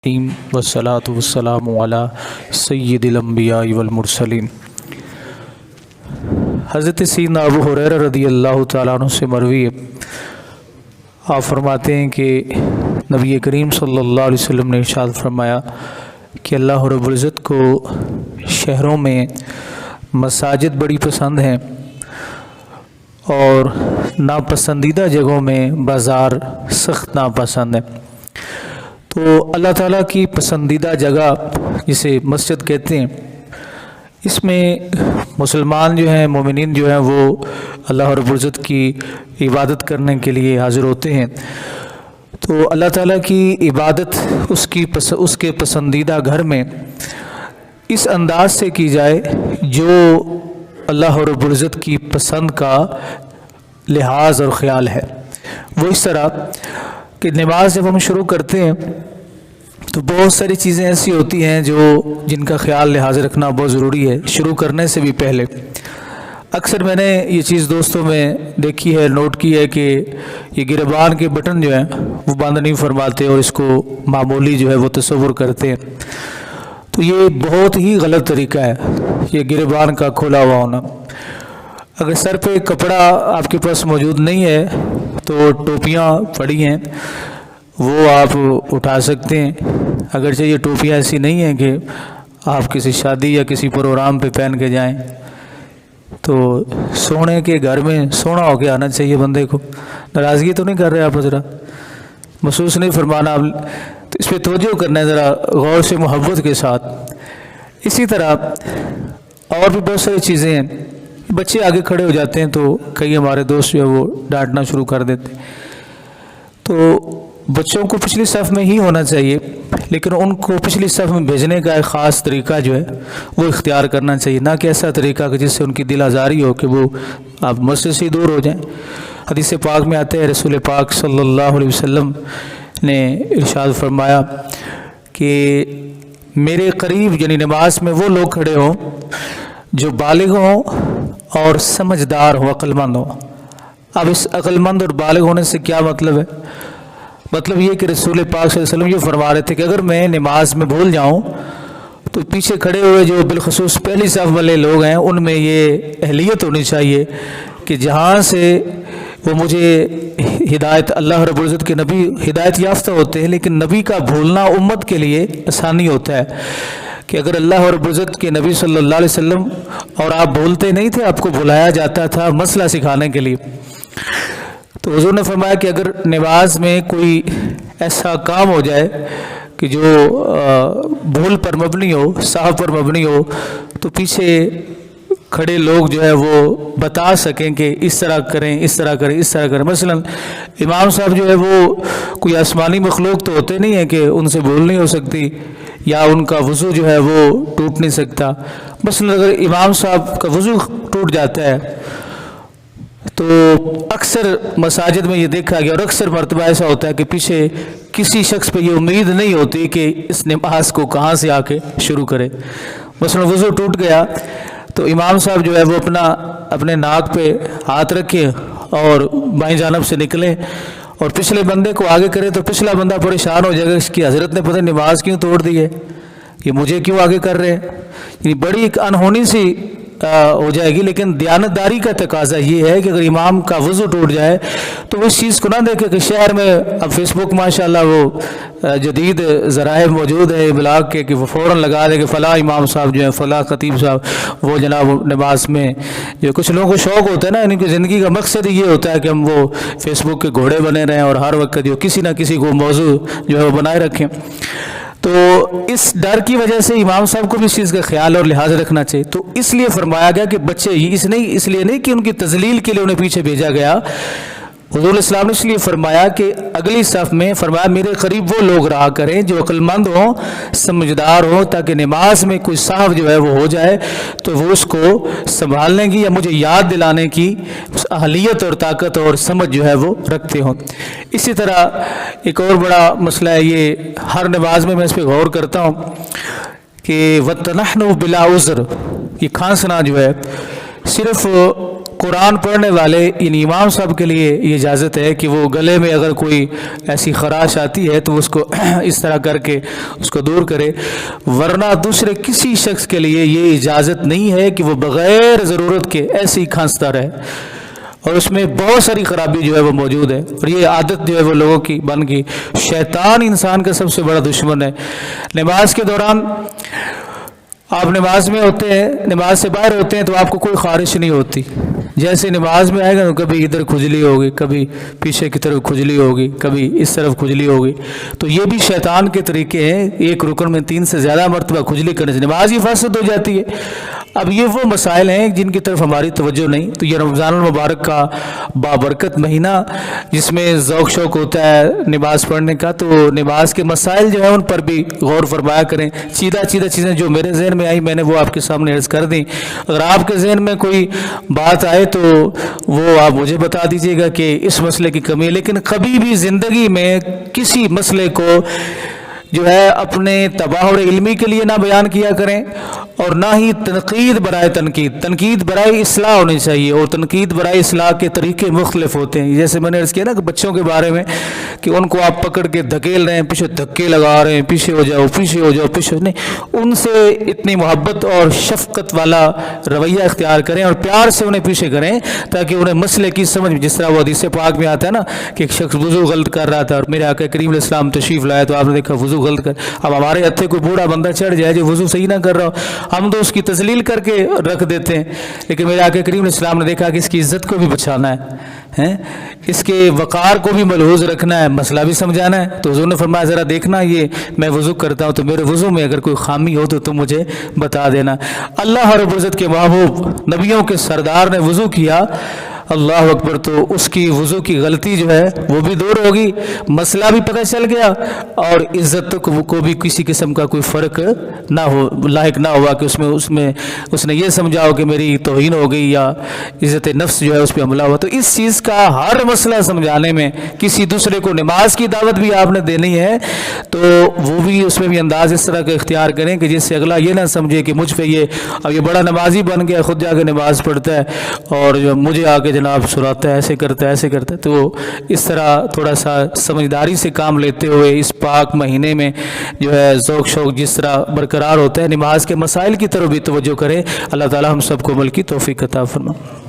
वस्सलातु वस्सलामु अला सय्यिदिल अंबिया वल मुरसलीन। हज़रत सैयदना अबू हुरैरा रज़ियल्लाहु तआला अन्हु से मरवी है, आप फरमाते हैं कि नबी करीम सल्लल्लाहु अलैहि वसल्लम ने इरशाद फरमाया कि अल्लाह रब्बुल इज़्ज़त को शहरों में मसाजिद बड़ी पसंद हैं और नापसंदीदा जगहों में बाज़ार सख्त नापसंद है। तो अल्लाह ताला की पसंदीदा जगह जिसे मस्जिद कहते हैं, इसमें मुसलमान जो हैं, मोमिनीन जो हैं, वो अल्लाह रब्बुल इज़्ज़त की इबादत करने के लिए हाज़िर होते हैं। तो अल्लाह ताला की इबादत उसके पसंदीदा घर में इस अंदाज से की जाए जो अल्लाह रब्बुल इज़्ज़त की पसंद का लिहाज और ख़्याल है। वो इस तरह कि नमाज जब हम शुरू करते हैं तो बहुत सारी चीज़ें ऐसी होती हैं जिनका ख्याल लिहाज रखना बहुत ज़रूरी है शुरू करने से भी पहले। अक्सर मैंने ये चीज़ दोस्तों में देखी है, नोट की है कि ये गिरबान के बटन जो हैं वो बंद नहीं फरमाते और इसको मामूली जो है वो तसव्वुर करते हैं। तो ये बहुत ही गलत तरीका है, ये गिरबान का खुला हुआ होना। अगर सर पे कपड़ा आपके पास मौजूद नहीं है तो टोपियाँ पड़ी हैं वो आप उठा सकते हैं। अगरचे ये टोपियाँ ऐसी नहीं हैं कि आप किसी शादी या किसी प्रोग्राम पे पहन के जाएं, तो सोने के घर में सोना होके आना चाहिए बंदे को। नाराज़गी तो नहीं कर रहे आप, ज़रा महसूस नहीं फरमाना, तो इस पर तवज्जो करना है ज़रा गौर से, मोहब्बत के साथ। इसी तरह और भी बहुत सारी चीज़ें हैं। बच्चे आगे खड़े हो जाते हैं तो कई हमारे दोस्त जो है वो डांटना शुरू कर देते। तो बच्चों को पिछली सफ़ में ही होना चाहिए, लेकिन उनको पिछली सफ़ में भेजने का एक ख़ास तरीका जो है वो इख्तियार करना चाहिए, ना कि ऐसा तरीका कि जिससे उनकी दिल आज़ारी हो कि वो आप मस्जिद से दूर हो जाएं। हदीस पाक में आते हैं, रसूल पाक सल्लल्लाहु अलैहि वसल्लम ने इरशाद फरमाया कि मेरे करीब यानी नमाज में वो लोग खड़े हों जो बालिग हों और समझदार हो, अक्लमंद हो। अब इस अक्लमंद और बालिग होने से क्या मतलब है? मतलब ये कि रसूल पाक सल्लल्लाहु अलैहि वसल्लम ये फरमा रहे थे कि अगर मैं नमाज में भूल जाऊं तो पीछे खड़े हुए जो बिलखसूस पहली सफ़ वाले लोग हैं उनमें ये अहलियत होनी चाहिए कि जहाँ से वो मुझे हिदायत, अल्लाह रब्बुल इज़्ज़त के नबी हिदायत याफ्ता होते हैं, लेकिन नबी का भूलना उम्मत के लिए आसानी होता है कि अगर अल्लाह रब्बुल इज़्ज़त के नबी सल्लल्लाहु अलैहि वसल्लम और आप भूलते नहीं थे, आपको बुलाया जाता था मसला सिखाने के लिए। तो हुज़ूर ने फरमाया कि अगर नमाज में कोई ऐसा काम हो जाए कि जो भूल पर मबनी हो, साहब पर मबनी हो, तो पीछे खड़े लोग जो है वो बता सकें कि इस तरह करें, इस तरह करें, इस तरह करें। मसलन इमाम साहब जो है वो कोई आसमानी मखलूक तो होते नहीं है कि उनसे भूल नहीं हो सकती या उनका वज़ू जो है वो टूट नहीं सकता। मसलन अगर इमाम साहब का वज़ू टूट जाता है तो अक्सर मसाजिद में ये देखा गया और अक्सर मरतबा ऐसा होता है कि पीछे किसी शख्स पे ये उम्मीद नहीं होती कि इस नमाज को कहाँ से आके शुरू करे। मसलन वज़ू टूट गया तो इमाम साहब जो है वो अपने नाक पे हाथ रखे और बाईं जानिब से निकले और पिछले बंदे को आगे करे, तो पिछला बंदा परेशान हो जाएगा, इसकी हज़रत ने पता नहीं नमाज क्यों तोड़ दी है, ये मुझे क्यों आगे कर रहे हैं। ये बड़ी एक अनहोनी सी हो जाएगी। लेकिन दयानतदारी का तकाजा ये है कि अगर इमाम का वज़ू टूट जाए तो वो इस चीज़ को ना देखे कि शहर में अब फेसबुक माशाल्लाह वो जदीद ज़राए मौजूद है इबलाग के कि वो फ़ौरन लगा दे कि फ़लाँ इमाम साहब जो है, फ़लाँ ख़तीब साहब वो जनाब नमाज में, जो कुछ लोगों को शौक़ होता है ना, इनकी ज़िंदगी का मकसद ये होता है कि हम वो फेसबुक के घोड़े बने रहें और हर वक्त जो किसी ना किसी को मौजू जो है वो बनाए रखें। तो इस डर की वजह से इमाम साहब को भी इस चीज़ का ख्याल और लिहाज रखना चाहिए। तो इसलिए फरमाया गया कि बच्चे ही इसलिए नहीं कि उनकी तजलील के लिए उन्हें पीछे भेजा गया। हुज़ूर इस्लाम ने इसलिए फरमाया कि अगली सफ़ में फरमाया मेरे करीब वो लोग रहा करें जो अक्लमंद हों, समझदार हों, ताकि नमाज में कोई साहब जो है वो हो जाए तो वो उसको संभालने की या मुझे याद दिलाने की अहलियत और ताकत और समझ जो है वो रखते हों। इसी तरह एक और बड़ा मसला है, ये हर नमाज में मैं इस पर गौर करता हूँ कि वतनहनु बिला उज़्र, ये खांसना जो है सिर्फ قرآن پڑھنے والے ان امام صاحب کے لیے یہ اجازت ہے کہ وہ گلے میں اگر کوئی ایسی خراش آتی ہے تو اس کو اس طرح کر کے اس کو دور کرے، ورنہ دوسرے کسی شخص کے لیے یہ اجازت نہیں ہے کہ وہ بغیر ضرورت کے ایسے ہی کھانستا رہے، اور اس میں بہت ساری خرابی جو ہے وہ موجود ہے، اور یہ عادت جو ہے وہ لوگوں کی بن گئی۔ شیطان انسان کا سب سے بڑا دشمن ہے۔ نماز کے دوران آپ نماز میں ہوتے ہیں، نماز سے باہر ہوتے ہیں تو آپ کو کوئی خارش نہیں ہوتی، جیسے نماز میں آئے گا تو کبھی ادھر کھجلی ہوگی، کبھی پیچھے کی طرف کھجلی ہوگی، کبھی اس طرف کھجلی ہوگی، تو یہ بھی شیطان کے طریقے ہیں، ایک رکن میں 3 سے زیادہ مرتبہ کھجلی کرنے سے نماز ہی فاسد ہو جاتی ہے۔ اب یہ وہ مسائل ہیں جن کی طرف ہماری توجہ نہیں، تو یہ رمضان المبارک کا بابرکت مہینہ جس میں ذوق شوق ہوتا ہے نماز پڑھنے کا، تو نماز کے مسائل جو ہیں ان پر بھی غور فرمایا کریں۔ چیدہ چیزیں جو میرے ذہن میں آئی میں نے وہ آپ کے سامنے عرض کر دیں، اگر آپ کے ذہن میں کوئی بات آئے تو وہ آپ مجھے بتا دیجئے گا کہ اس مسئلے کی کمی ہے، لیکن کبھی بھی زندگی میں کسی مسئلے کو جو ہے اپنے تباہر علمی کے لیے نہ بیان کیا کریں، اور نہ ہی تنقید برائے تنقید برائے اصلاح ہونی چاہیے، اور تنقید برائے اصلاح کے طریقے مختلف ہوتے ہیں۔ جیسے میں نے عرض کیا نا کہ بچوں کے بارے میں کہ ان کو آپ پکڑ کے دھکیل رہے ہیں، پیچھے دھکے لگا رہے ہیں، پیچھے ہو جاؤ پیچھے ہو جاؤ پیچھے، نہیں، ان سے اتنی محبت اور شفقت والا رویہ اختیار کریں اور پیار سے انہیں پیچھے کریں تاکہ انہیں مسئلے کی سمجھ، جس طرح وہ حدیث پاک میں آتا ہے نا کہ ایک شخص وضو غلط کر رہا تھا اور میرے آقا کریم علیہ السلام تشریف لائے تو آپ نے دیکھا وضو غلط کر، اب ہمارے ہتھے کوئی بوڑھا بندہ چڑھ جائے جو وضو صحیح نہ کر رہا ہو، ہم تو اس کی تذلیل کر کے رکھ دیتے ہیں، لیکن میرے آقا کریم علیہ السلام نے دیکھا کہ اس کی عزت کو بھی بچانا ہے، اس کے وقار کو بھی ملحوظ رکھنا ہے، مسئلہ بھی سمجھانا ہے، تو حضور نے فرمایا ذرا دیکھنا یہ میں وضو کرتا ہوں تو میرے وضو میں اگر کوئی خامی ہو تو تم مجھے بتا دینا۔ اللہ رب العزت کے محبوب نبیوں کے سردار نے وضو کیا، اللہ اکبر، تو اس کی وضو کی غلطی جو ہے وہ بھی دور ہوگی، مسئلہ بھی پتہ چل گیا، اور عزت کو بھی کسی قسم کا کوئی فرق نہ ہو، لاحق نہ ہوا کہ اس نے یہ سمجھا ہو کہ میری توہین ہو گئی یا عزت نفس جو ہے اس پہ حملہ ہوا۔ تو اس چیز کا ہر مسئلہ سمجھانے میں کسی دوسرے کو نماز کی دعوت بھی آپ نے دینی ہے تو وہ بھی اس میں بھی انداز اس طرح کا اختیار کریں کہ جس سے اگلا یہ نہ سمجھے کہ مجھ پہ اب یہ بڑا نمازی بن گیا، خود جا کے نماز پڑھتا ہے اور جو مجھے آ کے جناب سراتا ہے، ایسے کرتا ہے، تو اس طرح تھوڑا سا سمجھداری سے کام لیتے ہوئے اس پاک مہینے میں جو ہے ذوق شوق جس طرح برقرار ہوتا ہے، نماز کے مسائل کی طرف بھی توجہ کرے۔ اللہ تعالی ہم سب کو عمل کی توفیق عطا فرمائے۔